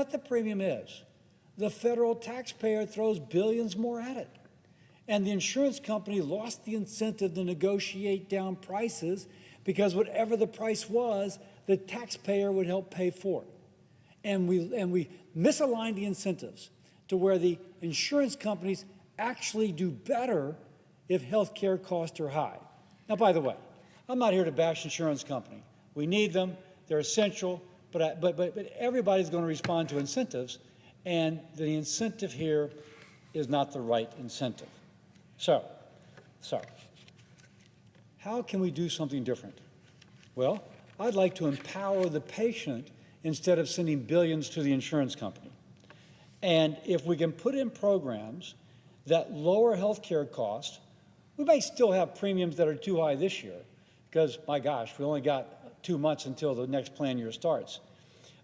what the premium is. The federal taxpayer throws billions more at it. And the insurance company lost the incentive to negotiate down prices because whatever the price was, the taxpayer would help pay for it. And we misaligned the incentives to where the insurance companies actually do better if health care costs are high. Now, by the way, I'm not here to bash insurance company. We need them, they're essential, but everybody's going to respond to incentives, and the incentive here is not the right incentive. So, how can we do something different? Well, I'd like to empower the patient instead of sending billions to the insurance company. And if we can put in programs that lower health care costs, we may still have premiums that are too high this year because, my gosh, we only got 2 months until the next plan year starts.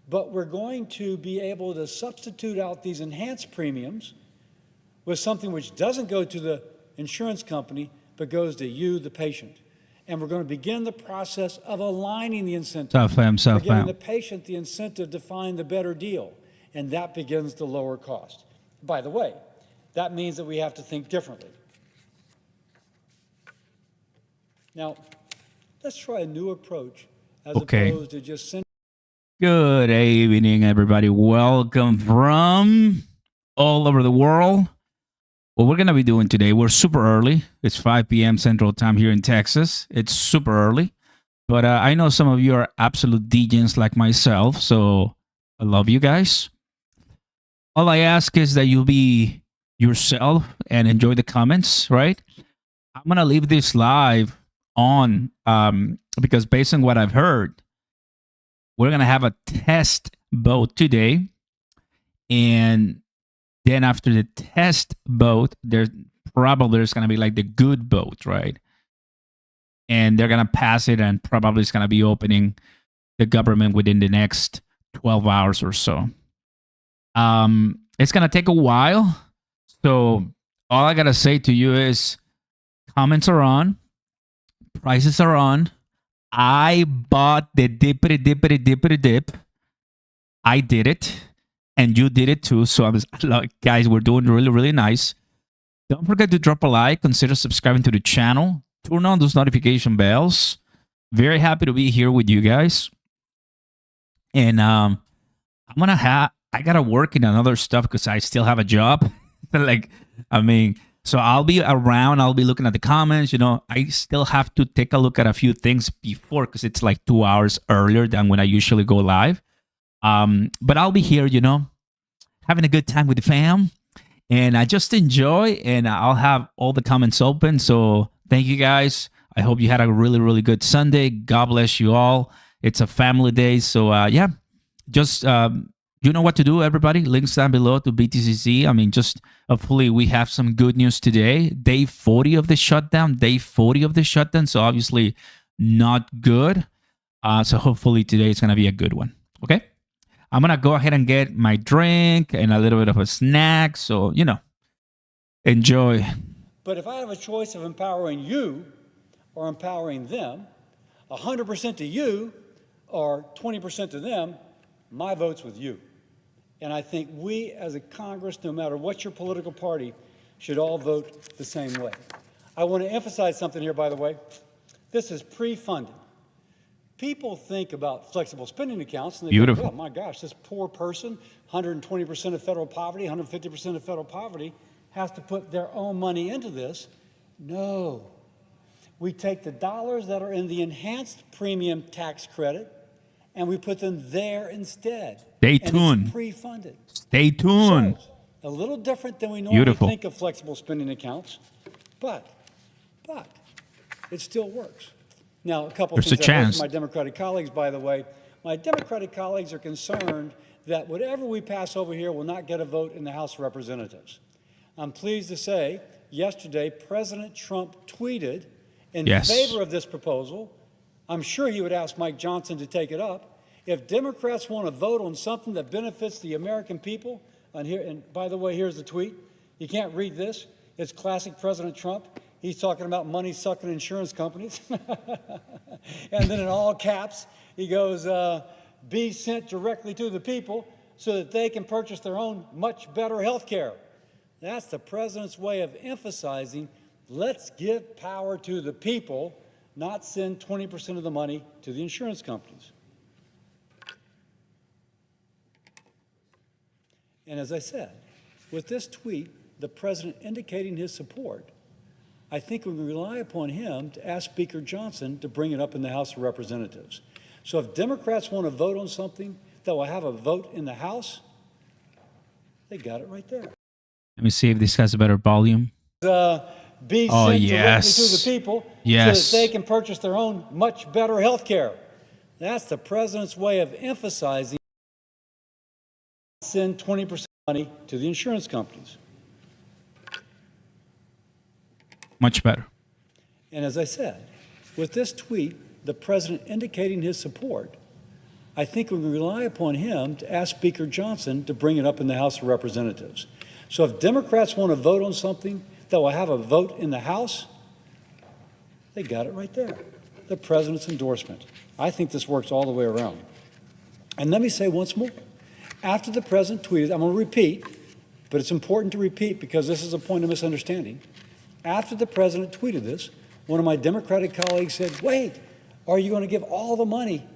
But we're going to be able to substitute out these enhanced premiums with something which doesn't go to the insurance company, but goes to you, the patient. And we're going to begin the process of aligning the incentive. Giving the patient the incentive to find the better deal. And that begins to lower cost. By the way, that means that we have to think differently. Now, let's try a new approach as opposed to just sending. Good evening, everybody. Welcome from all over the world. What we're going to be doing today, we're super early. It's 5 p.m. Central Time here in Texas. It's super early. But I know some of you are absolute degens like myself, so I love you guys. All I ask is that you be yourself and enjoy the comments, right? I'm going to leave this live on because based on what I've heard, we're going to have a test vote today. And then after the test vote, there's going to be like the good vote, right? And they're going to pass it and probably it's going to be opening the government within the next 12 hours or so. It's going to take a while. So all I got to say to you is comments are on. Prices are on. I bought the dippity dip. I did it. And you did it too. So I was like, guys, we're doing really, really nice. Don't forget to drop a like. Consider subscribing to the channel. Turn on those notification bells. Very happy to be here with you guys. And I gotta work in another stuff because I still have a job. So I'll be around. I'll be looking at the comments. I still have to take a look at a few things before because it's like 2 hours earlier than when I usually go live. But I'll be here, having a good time with the fam, and I just enjoy, and I'll have all the comments open. So thank you guys. I hope you had a really, really good Sunday. God bless you all. It's a family day. So yeah, just, you know what to do, everybody. Links down below to BTCC. Just hopefully we have some good news today. Day 40 of the shutdown. So obviously not good. So hopefully today is going to be a good one. Okay. I'm going to go ahead and get my drink and a little bit of a snack. So, enjoy. But if I have a choice of empowering you or empowering them, 100% to you or 20% to them, my vote's with you. And I think we as a Congress, no matter what your political party, should all vote the same way. I want to emphasize something here, by the way. This is pre-funded. People think about flexible spending accounts and they go, oh my gosh, this poor person, 120% of federal poverty, 150% of federal poverty, has to put their own money into this. No. We take the dollars that are in the enhanced premium tax credit and we put them there instead. Stay tuned. It's pre-funded. Stay tuned. So, a little different than we normally think of flexible spending accounts, but it still works. Now, a couple of things I've heard from my Democratic colleagues, by the way. My Democratic colleagues are concerned that whatever we pass over here will not get a vote in the House of Representatives. I'm pleased to say, yesterday, President Trump tweeted in favor of this proposal. I'm sure he would ask Mike Johnson to take it up. If Democrats want to vote on something that benefits the American people, and by the way, here's the tweet. You can't read this. It's classic President Trump. He's talking about money-sucking insurance companies. And then in all caps, he goes, be sent directly to the people. so that they can purchase their own much better health care. That's the president's way of emphasizing, let's give power to the people, not send 20% of the money to the insurance companies. And as I said, with this tweet, the president indicating his support, I think we can rely upon him to ask Speaker Johnson to bring it up in the House of Representatives. So if Democrats want to vote on something that will have a vote in the House, they got it right there. Let me see if this has a better volume. Be sent directly to the people so that they can purchase their own much better health care. That's the president's way of emphasizing, send 20% of money to the insurance companies. Much better. And as I said, with this tweet, the president indicating his support, I think we can rely upon him to ask Speaker Johnson to bring it up in the House of Representatives. So if Democrats want to vote on something that will have a vote in the House, they got it right there. The president's endorsement. I think this works all the way around. And let me say once more, after the president tweeted, I'm going to repeat, but it's important to repeat because this is a point of misunderstanding. After the president tweeted this, one of my Democratic colleagues said, wait, are you going to give all the money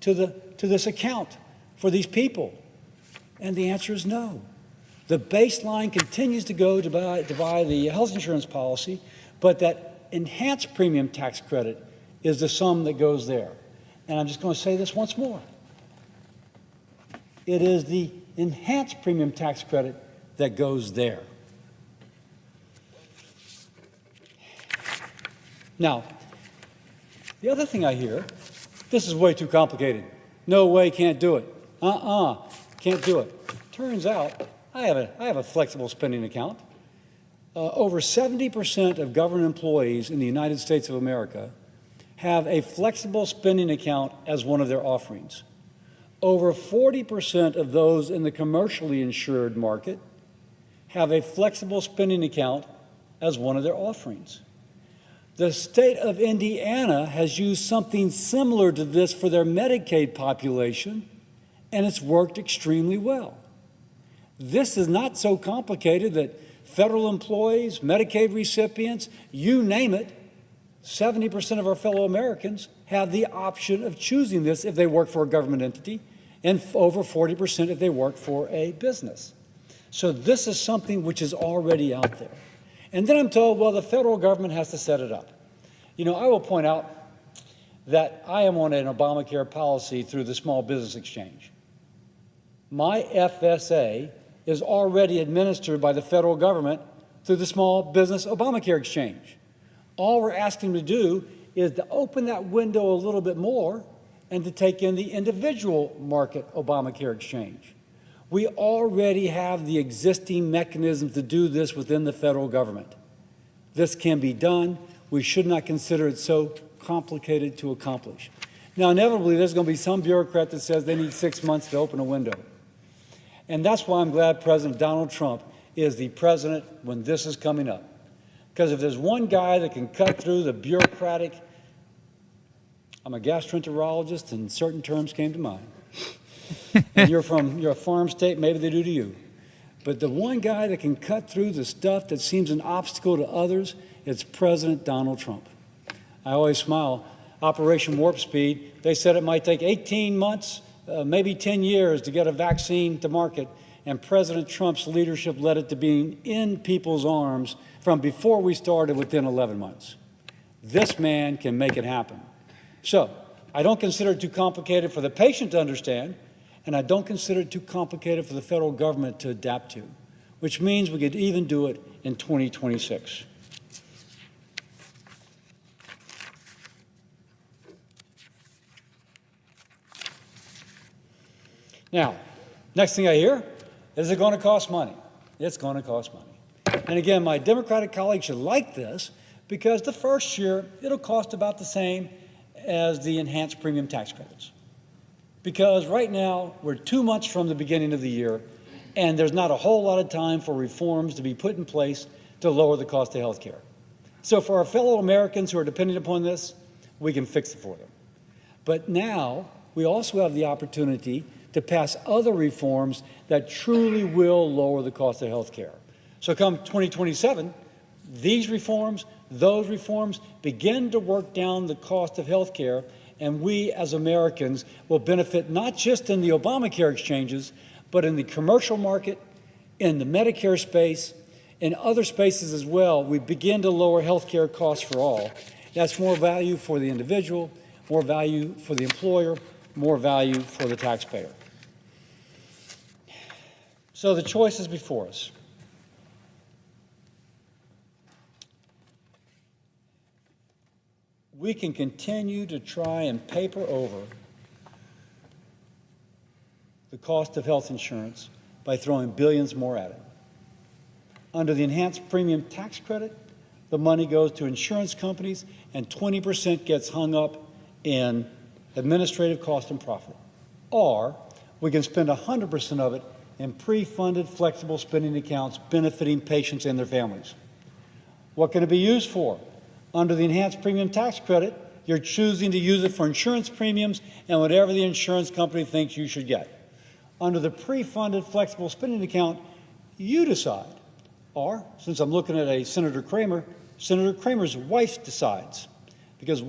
to this account for these people? And the answer is no. The baseline continues to go to buy the health insurance policy, but that enhanced premium tax credit is the sum that goes there. And I'm just going to say this once more. It is the enhanced premium tax credit that goes there. Now, the other thing I hear, this is way too complicated. No way, can't do it. Can't do it. Turns out, I have a flexible spending account. Over 70% of government employees in the United States of America have a flexible spending account as one of their offerings. Over 40% of those in the commercially insured market have a flexible spending account as one of their offerings. The state of Indiana has used something similar to this for their Medicaid population, and it's worked extremely well. This is not so complicated that federal employees, Medicaid recipients, you name it, 70% of our fellow Americans have the option of choosing this if they work for a government entity, and over 40% if they work for a business. So this is something which is already out there. And then I'm told, well, the federal government has to set it up. You know, I will point out that I am on an Obamacare policy through the Small Business Exchange. My FSA is already administered by the federal government through the Small Business Obamacare Exchange. All we're asking them to do is to open that window a little bit more and to take in the individual market Obamacare Exchange. We already have the existing mechanisms to do this within the federal government. This can be done. We should not consider it so complicated to accomplish. Now, inevitably, there's going to be some bureaucrat that says they need 6 months to open a window. And that's why I'm glad President Donald Trump is the president when this is coming up. Because if there's one guy that can cut through the bureaucratic, I'm a gastroenterologist and certain terms came to mind. And you're a farm state, maybe they do to you. But the one guy that can cut through the stuff that seems an obstacle to others, it's President Donald Trump. I always smile. Operation Warp Speed, they said it might take 18 months, maybe 10 years to get a vaccine to market, and President Trump's leadership led it to being in people's arms from before we started within 11 months. This man can make it happen. So I don't consider it too complicated for the patient to understand, and I don't consider it too complicated for the federal government to adapt to, which means we could even do it in 2026. Now, next thing I hear, is it going to cost money? It's going to cost money. And again, my Democratic colleagues should like this because the first year, it'll cost about the same as the enhanced premium tax credits. Because right now, we're 2 months from the beginning of the year, and there's not a whole lot of time for reforms to be put in place to lower the cost of health care. So for our fellow Americans who are dependent upon this, we can fix it for them. But now, we also have the opportunity to pass other reforms that truly will lower the cost of health care. So come 2027, these reforms, those reforms begin to work down the cost of health care, and we as Americans will benefit not just in the Obamacare exchanges, but in the commercial market, in the Medicare space, in other spaces as well. We begin to lower health care costs for all. That's more value for the individual, more value for the employer, more value for the taxpayer. So the choice is before us. We can continue to try and paper over the cost of health insurance by throwing billions more at it. Under the enhanced premium tax credit, the money goes to insurance companies and 20% gets hung up in administrative cost and profit. Or we can spend 100% of it in pre-funded flexible spending accounts benefiting patients and their families. What can it be used for? Under the enhanced premium tax credit, you're choosing to use it for insurance premiums and whatever the insurance company thinks you should get. Under the pre-funded flexible spending account, you decide. Or, since I'm looking at a Senator Kramer's wife decides, because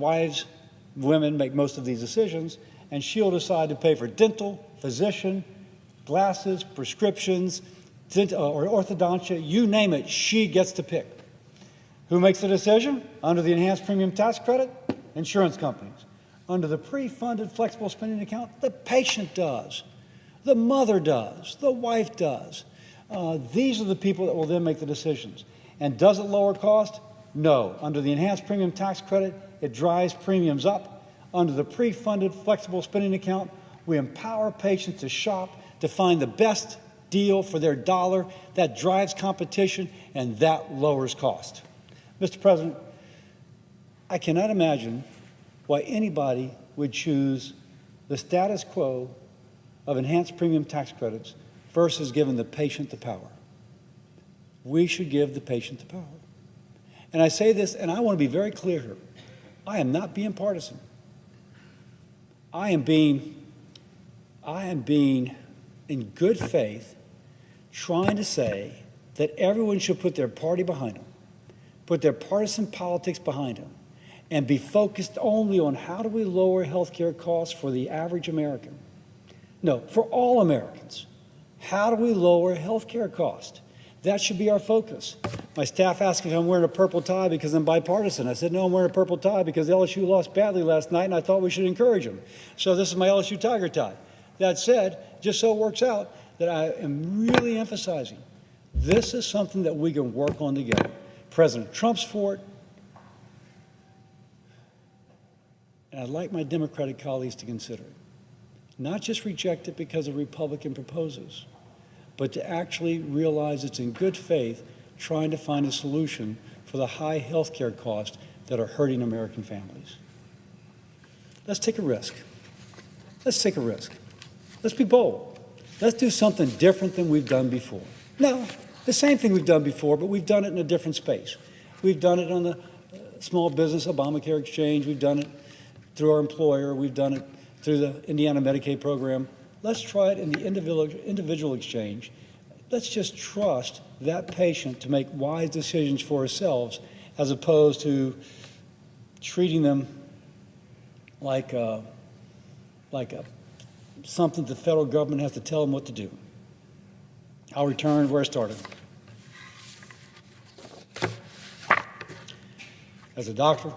women make most of these decisions, and she'll decide to pay for dental, physician, glasses, prescriptions, or orthodontia, you name it, she gets to pick. Who makes the decision? Under the enhanced premium tax credit, insurance companies. Under the pre-funded flexible spending account, the patient does, the mother does, the wife does. These are the people that will then make the decisions. And does it lower cost? No. Under the enhanced premium tax credit, it drives premiums up. Under the pre-funded flexible spending account, we empower patients to shop, to find the best deal for their dollar. That drives competition, and that lowers cost. Mr. President, I cannot imagine why anybody would choose the status quo of enhanced premium tax credits versus giving the patient the power. We should give the patient the power. And I say this, and I want to be very clear here. I am not being partisan. I am being in good faith trying to say that everyone should put their party behind them, put their partisan politics behind them, and be focused only on how do we lower health care costs for the average American. No, for all Americans. How do we lower health care costs? That should be our focus. My staff asked if I'm wearing a purple tie because I'm bipartisan. I said, no, I'm wearing a purple tie because LSU lost badly last night, and I thought we should encourage them. So this is my LSU Tiger tie. That said, just so it works out that I am really emphasizing this is something that we can work on together. President Trump's for it, and I'd like my Democratic colleagues to consider it. Not just reject it because a Republican proposes, but to actually realize it's in good faith trying to find a solution for the high health care costs that are hurting American families. Let's take a risk. Let's take a risk. Let's be bold. Let's do something different than we've done before. No, the same thing we've done before, but we've done it in a different space. We've done it on the small business Obamacare exchange. We've done it through our employer. We've done it through the Indiana Medicaid program. Let's try it in the individual exchange. Let's just trust that patient to make wise decisions for ourselves as opposed to treating them like something the federal government has to tell them what to do. I'll return where I started. As a doctor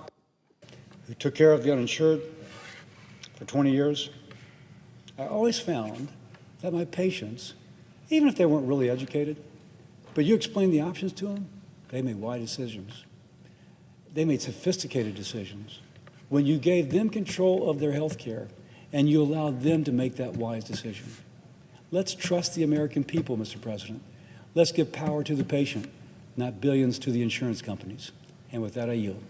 who took care of the uninsured for 20 years, I always found that my patients, even if they weren't really educated, but you explained the options to them, they made wise decisions. They made sophisticated decisions. When you gave them control of their health care and you allowed them to make that wise decision. Let's trust the American people, Mr. President. Let's give power to the patient, not billions to the insurance companies. And with that, I yield.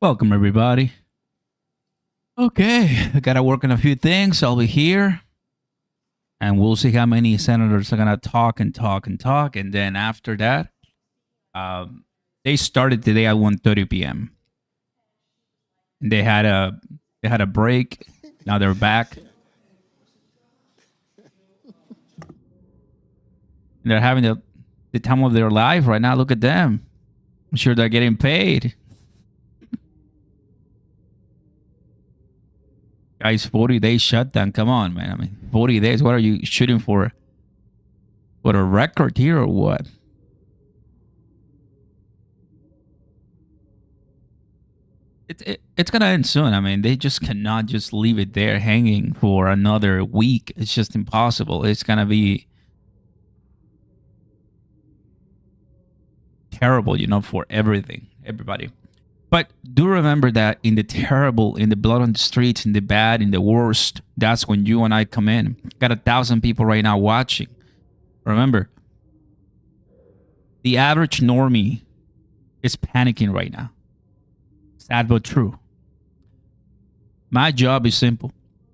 Welcome, everybody. Okay, I gotta work on a few things. I'll be here, and we'll see how many senators are gonna talk and talk and talk, and then after that, they started today at 1:30 p.m. They had a break. Now they're back. They're having the time of their life right now. Look at them. I'm sure they're getting paid. Guys, 40 days shutdown. Come on, man. I mean, 40 days. What are you shooting for? What, a record here or what? It's going to end soon. I mean, they just cannot just leave it there hanging for another week. It's just impossible. It's going to be terrible, for everybody. But do remember that in the terrible, in the blood on the streets, in the bad, in the worst, that's when you and I come in. Got 1,000 people right now watching. Remember, the average normie is panicking right now. Sad but true. My job is simple: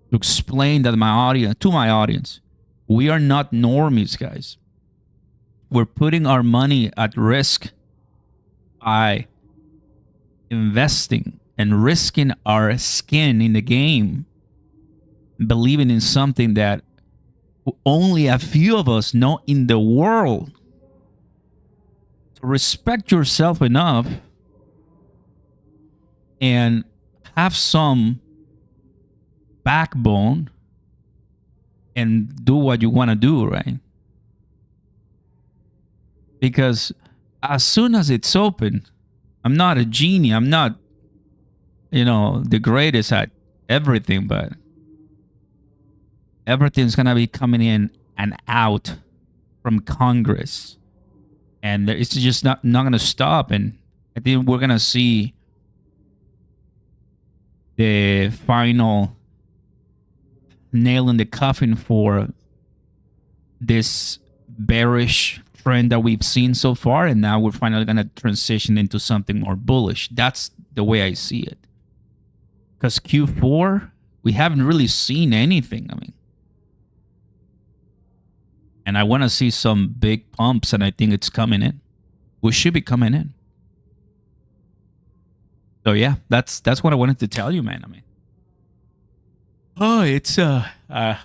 to explain that to my audience, we are not normies, guys. We're putting our money at risk by investing and risking our skin in the game, believing in something that only a few of us know in the world. So respect yourself enough and have some backbone and do what you want to do, right? Because as soon as it's open, I'm not a genie. I'm not, the greatest at everything, but everything's going to be coming in and out from Congress. And it's just not going to stop. And I think we're going to see the final nail in the coffin for this bearish trend that we've seen so far, and now we're finally going to transition into something more bullish. That's the way I see it. Because Q4, we haven't really seen anything. And I want to see some big pumps, and I think it's coming in. We should be coming in. So yeah, that's what I wanted to tell you, man. It's I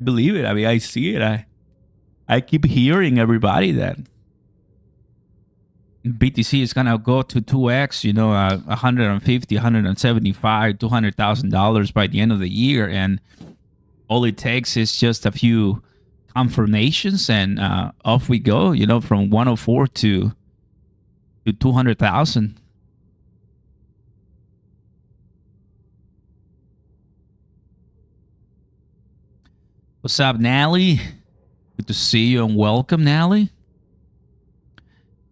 believe it. I see it. I keep hearing everybody that BTC is gonna go to 2x, 150, 175, $200,000 by the end of the year, and all it takes is just a few confirmations, and off we go. From 104 to 200,000. What's up, Nally? Good to see you and welcome, Nally.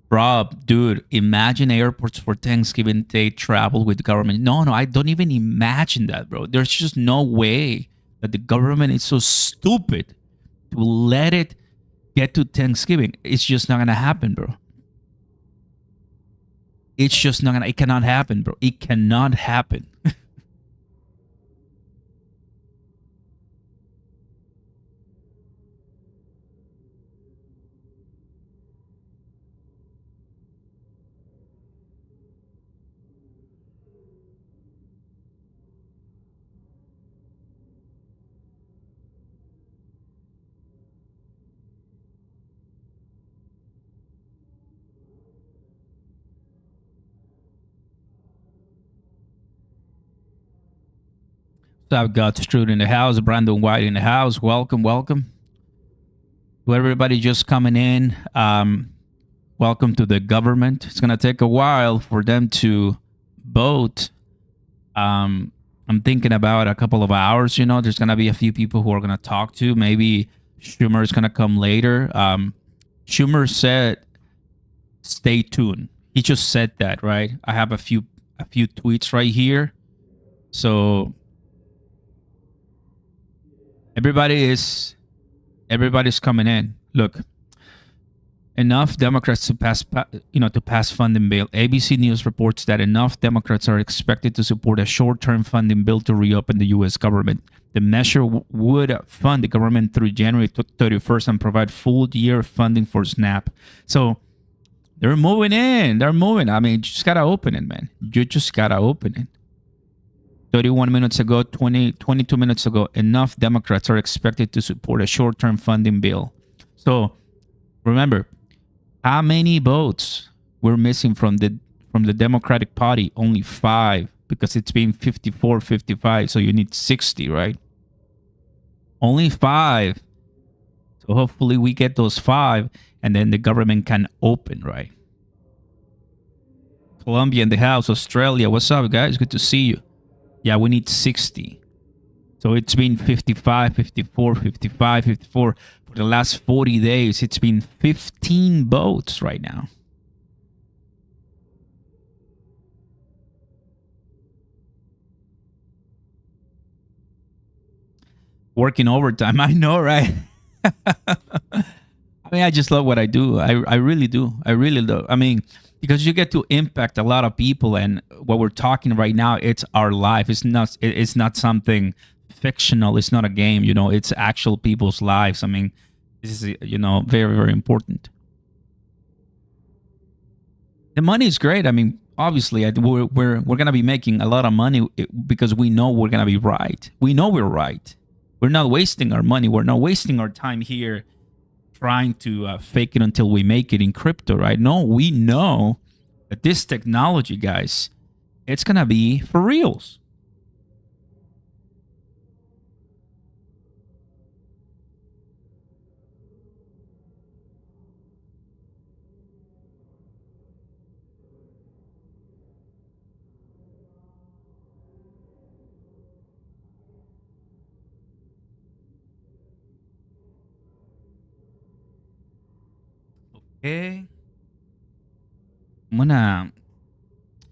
Rob, dude, imagine airports for Thanksgiving Day travel with the government. No, I don't even imagine that, bro. There's just no way that the government is so stupid to let it get to Thanksgiving. It's just not going to happen, bro. It's just not going to, it cannot happen, bro. It cannot happen. So I've got Strud in the house, Brandon White in the house. Welcome. To everybody just coming in, welcome to the government. It's going to take a while for them to vote. I'm thinking about a couple of hours. There's going to be a few people who are going to talk to. Maybe Schumer is going to come later. Schumer said, stay tuned. He just said that, right? I have a few tweets right here. So everybody's coming in. Look, enough Democrats to pass funding bill. ABC News reports that enough Democrats are expected to support a short-term funding bill to reopen the U.S. government. The measure would fund the government through January 31st and provide full-year funding for SNAP. So they're moving in. They're moving. I mean, you just gotta open it, man. You just gotta open it. 31 minutes ago, 22 minutes ago, enough Democrats are expected to support a short-term funding bill. So remember, how many votes we're missing from the Democratic Party? Only 5, because it's been 54-55. So you need 60, right? Only 5. So hopefully we get those 5, and then the government can open, right? Colombia in the house, Australia. What's up, guys? Good to see you. Yeah, we need 60. So it's been 55, 54, 55, 54. For the last 40 days, it's been 15 votes right now. Working overtime. I know, right? I mean, I just love what I do. I really do. I really do. I mean, because you get to impact a lot of people, and what we're talking right now, it's our life. It's not something fictional. It's not a game, it's actual people's lives. I mean, this is, very, very important. The money is great. I mean, obviously we're going to be making a lot of money because we know we're going to be right. We know we're right. We're not wasting our money. We're not wasting our time here trying to fake it until we make it in crypto, right? No, we know that this technology, guys, it's going to be for reals. Okay. I'm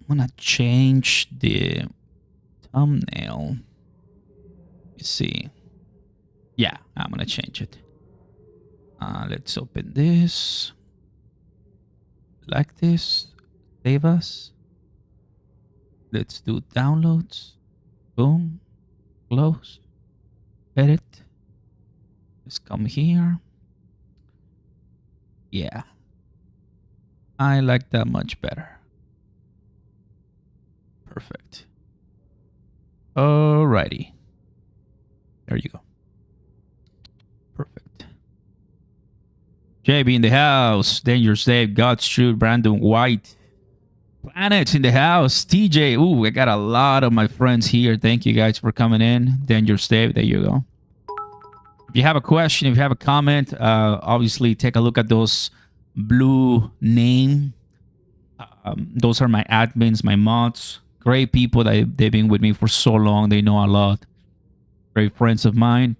gonna change the thumbnail. Let's see. Yeah, I'm gonna change it. Let's open this. Like this. Save us. Let's do downloads. Boom. Close. Edit. Let's come here. Yeah. I like that much better. Perfect. Alrighty. There you go. Perfect. JB in the house. Dangerous Dave. God's Truth. Brandon White. Planets in the house. TJ. Ooh, I got a lot of my friends here. Thank you guys for coming in. Dangerous Dave. There you go. If you have a question, if you have a comment, obviously take a look at those blue name. Those are my admins, my mods. Great people. They've been with me for so long. They know a lot. Great friends of mine.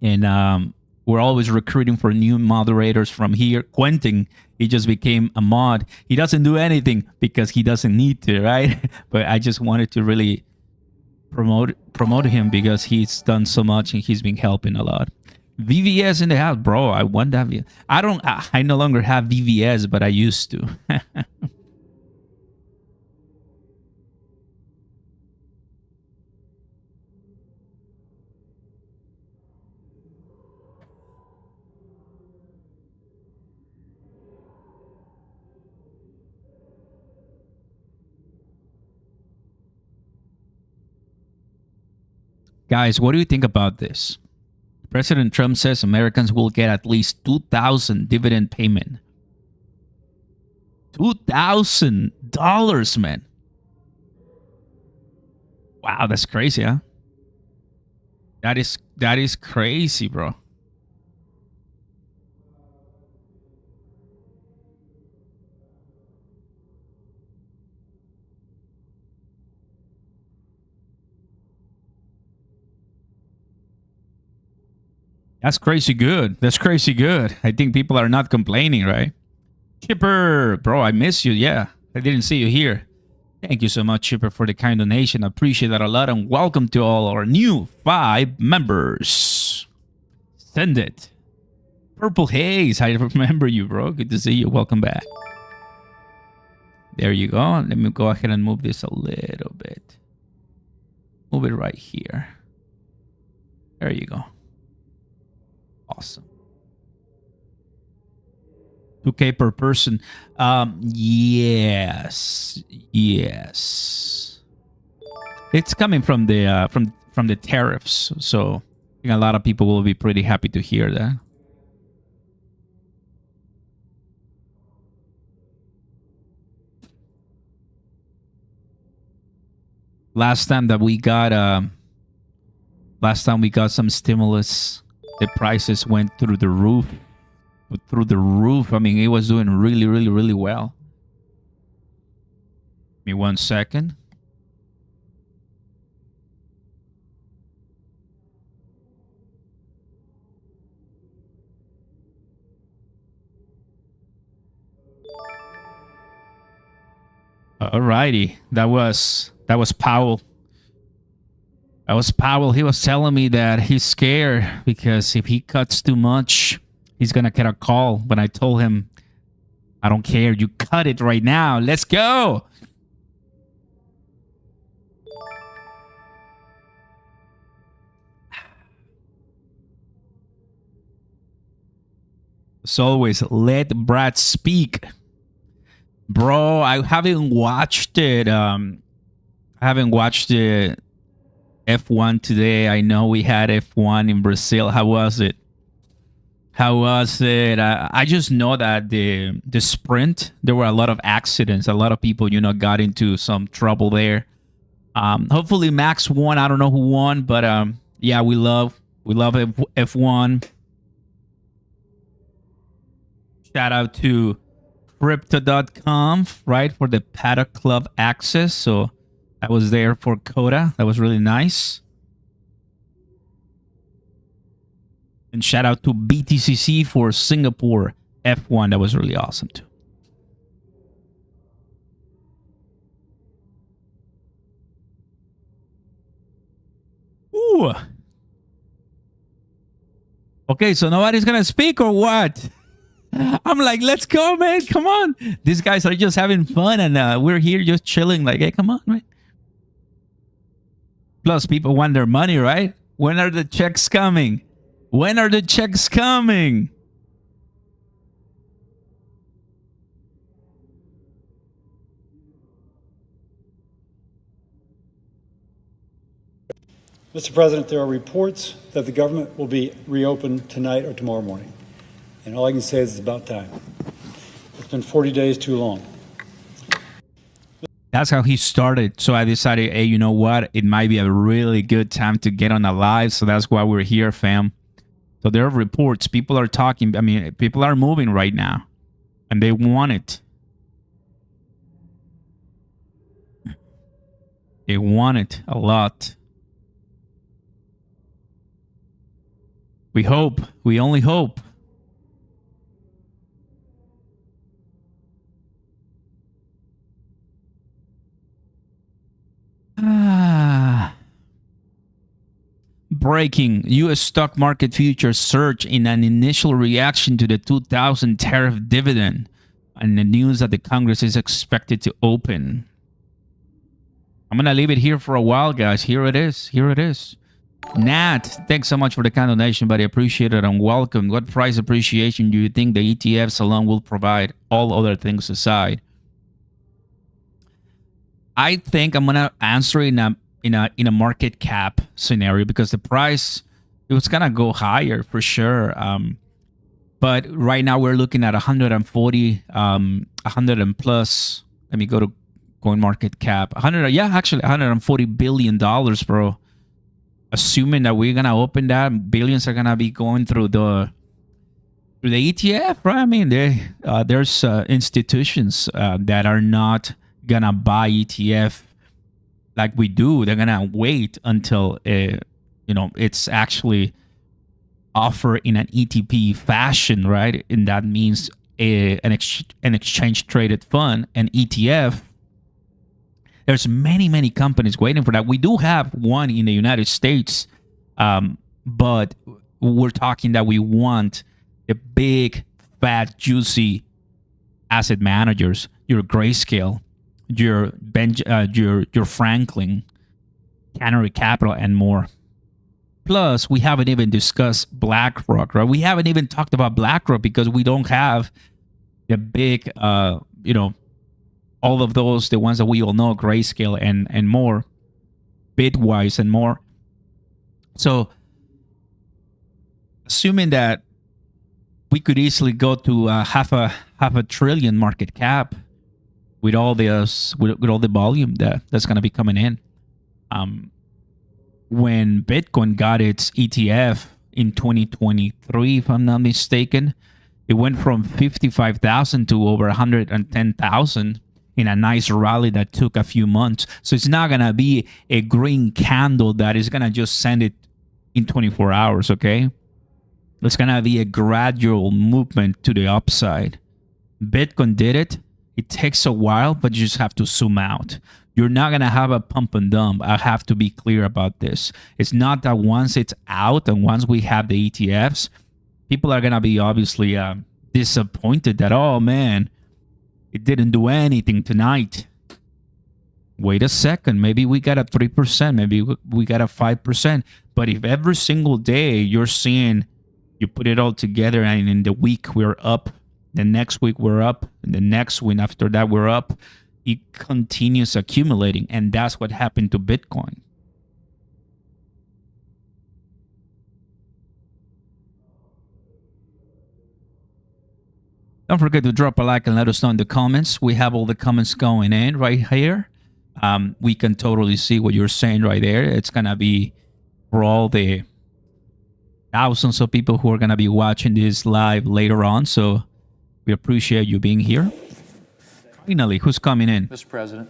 And we're always recruiting for new moderators from here. Quentin, he just became a mod. He doesn't do anything because he doesn't need to, right? But I just wanted to really promote him because he's done so much and he's been helping a lot. VVS in the house, bro. I want that. I no longer have VVS, but I used to. Guys, what do you think about this? President Trump says Americans will get at least $2,000 dividend payment. $2,000, man. Wow, that's crazy, huh? That is crazy, bro. That's crazy good. That's crazy good. I think people are not complaining, right? Chipper, bro, I miss you. Yeah, I didn't see you here. Thank you so much, Chipper, for the kind donation. I appreciate that a lot. And welcome to all our new 5 members. Send it. Purple Haze. I remember you, bro. Good to see you. Welcome back. There you go. Let me go ahead and move this a little bit. Move it right here. There you go. Awesome. 2K per person. Yes. It's coming from the from the tariffs, so I think a lot of people will be pretty happy to hear that. Last time we got some stimulus, the prices went through the roof. I mean, it was doing really well. Give me 1 second. Alrighty, that was Powell. That was Powell. He was telling me that he's scared because if he cuts too much, he's gonna get a call. But I told him, I don't care. You cut it right now. Let's go. As always, let Brad speak. Bro, I haven't watched it. I haven't watched the F1 today. I know we had F1 in Brazil. How was it? I just know that the sprint, there were a lot of accidents. A lot of people, got into some trouble there. Hopefully Max won. I don't know who won, but yeah, we love F1. Shout out to Crypto.com, right, for the Paddock Club access. So I was there for Coda. That was really nice. And shout out to BTCC for Singapore F1. That was really awesome too. Ooh. Okay, so nobody's gonna speak or what? I'm like, let's go, man. Come on. These guys are just having fun, and we're here just chilling. Like, hey, come on, man. Plus, people want their money, right? When are the checks coming? When are the checks coming? Mr. President, there are reports that the government will be reopened tonight or tomorrow morning. And all I can say is it's about time. It's been 40 days too long. That's how he started. So I decided, hey, you know what? It might be a really good time to get on a live. So that's why we're here, fam. So there are reports. People are talking. I mean, people are moving right now. And they want it. They want it a lot. We hope. We only hope. Breaking. U.S. stock market futures surge in an initial reaction to the 2000 tariff dividend and the news that the Congress is expected to open. I'm going to leave it here for a while, guys. Here it is. Nat, thanks so much for the kind donation, buddy. Appreciate it and welcome. What price appreciation do you think the ETFs alone will provide, all other things aside? I think I'm gonna answer in a market cap scenario because the price, it was gonna go higher for sure. But right now we're looking at 140, 100 and plus. Let me go to coin market cap. 140 billion dollars, bro. Assuming that we're gonna open that, billions are gonna be going through the ETF, right? I mean, there's institutions that are not gonna buy ETF like we do. They're gonna wait until it's actually offered in an ETP fashion, right? And that means an exchange traded fund, an ETF. There's many companies waiting for that. We do have one in the United States, but we're talking that we want the big, fat, juicy asset managers, your Grayscale, your Franklin, Canary Capital, and more. Plus, we haven't even discussed BlackRock, right? We haven't even talked about BlackRock because we don't have the big, all of those, the ones that we all know, Grayscale and more, Bitwise and more. So, assuming that we could easily go to half a trillion market cap with all this, with all the volume that's going to be coming in. When Bitcoin got its ETF in 2023, if I'm not mistaken, it went from 55,000 to over 110,000 in a nice rally that took a few months. So it's not going to be a green candle that is going to just send it in 24 hours, okay? It's going to be a gradual movement to the upside. Bitcoin did it. It takes a while, but you just have to zoom out. You're not going to have a pump and dump. I have to be clear about this. It's not that once it's out and once we have the ETFs, people are going to be obviously disappointed that, oh man, it didn't do anything tonight. Wait a second. Maybe we got a 3%. Maybe we got a 5%. But if every single day you're seeing, you put it all together and in the week we're up, the next week we're up, and the next week after that we're up, it continues accumulating. And that's what happened to Bitcoin. Don't forget to drop a like and let us know in the comments. We have all the comments going in right here. We can totally see what you're saying right there. It's going to be for all the thousands of people who are going to be watching this live later on. So we appreciate you being here. Finally, who's coming in? Mr. President.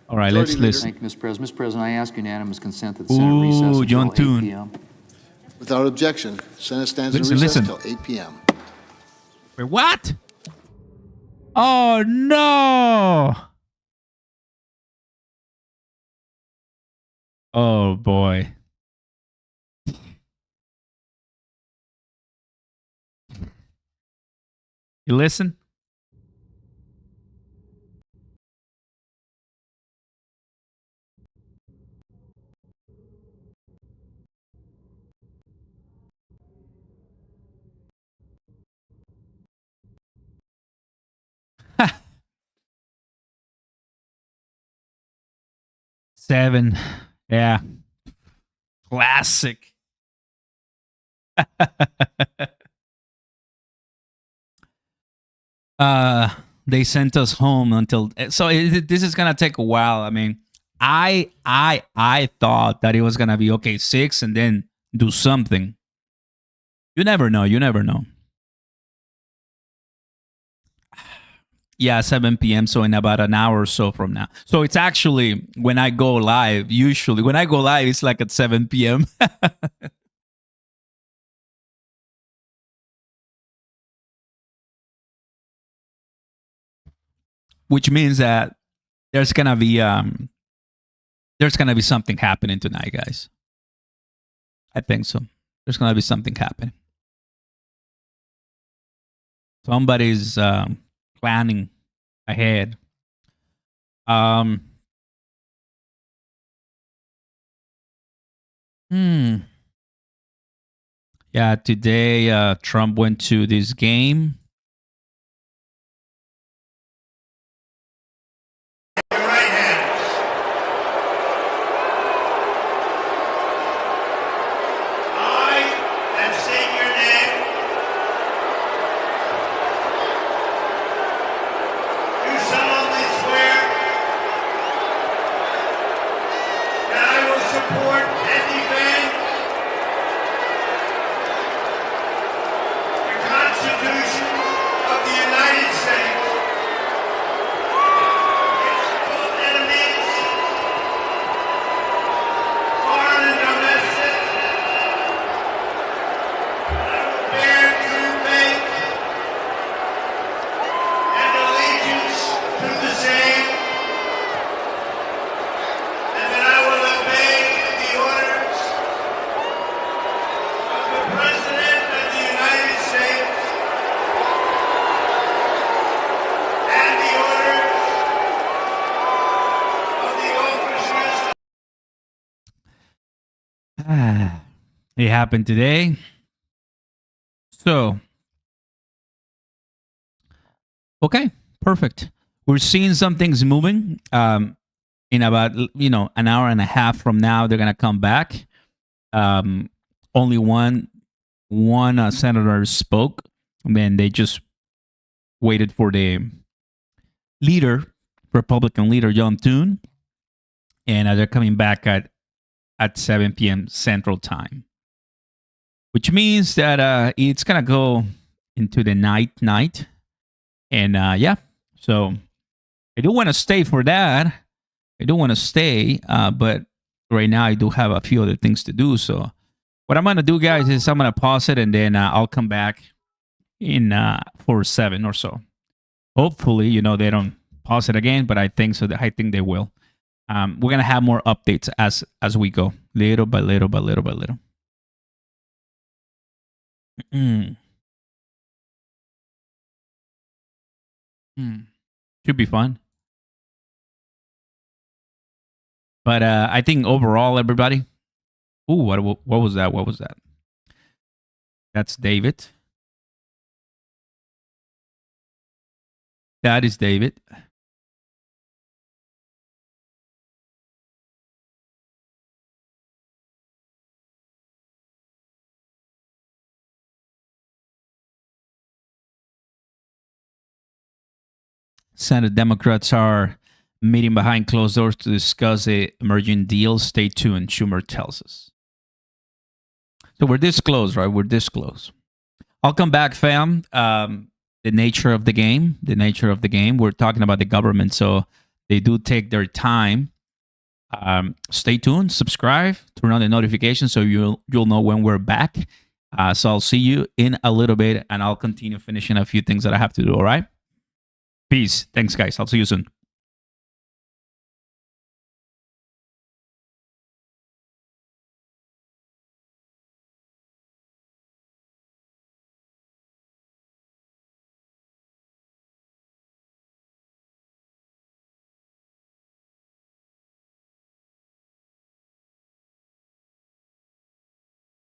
All right, let's listen. Thank you, Mr. President. Mr. President, I ask unanimous consent that the Senate recess John until 8 Toon. p.m. Without objection, Senate stands in Listen, recess listen. until 8 p.m. Wait, what? Oh, no. Oh, boy. You listen? Seven. Yeah. Classic. They sent us home until this is gonna take a while. I mean, I thought that it was gonna be okay 6 and then do something. You never know. You never know. Yeah, 7 p.m. So in about an hour or so from now. So it's actually when I go live. Usually when I go live, it's like at 7 p.m. Which means that there's gonna be something happening tonight, guys. I think so. There's gonna be something happening. Somebody's planning ahead. Yeah, today Trump went to this game. Support and defend the Constitution It happened today. So, okay, perfect. We're seeing some things moving. In about an hour and a half from now, they're gonna come back. Only one senator spoke, and then they just waited for the leader, Republican leader John Thune, and they're coming back at 7 p.m. Central Time, which means that it's gonna go into the night, and yeah. So I do want to stay for that. I do want to stay, but right now I do have a few other things to do. So what I'm gonna do, guys, is I'm gonna pause it, and then I'll come back in for 7 or so. Hopefully, they don't pause it again, but I think so. I think they will. We're gonna have more updates as we go, little by little by little by little. Should be fun. But I think overall, everybody. Ooh, what was that? What was that? That's David. That is David. Senate Democrats are meeting behind closed doors to discuss a emerging deal. Stay tuned, Schumer tells us. So we're this close, right? We're this close. I'll come back, fam. The nature of the game. We're talking about the government, so they do take their time. Stay tuned, subscribe, turn on the notifications so you'll know when we're back. So I'll see you in a little bit, and I'll continue finishing a few things that I have to do, all right? Peace. Thanks, guys. I'll see you soon.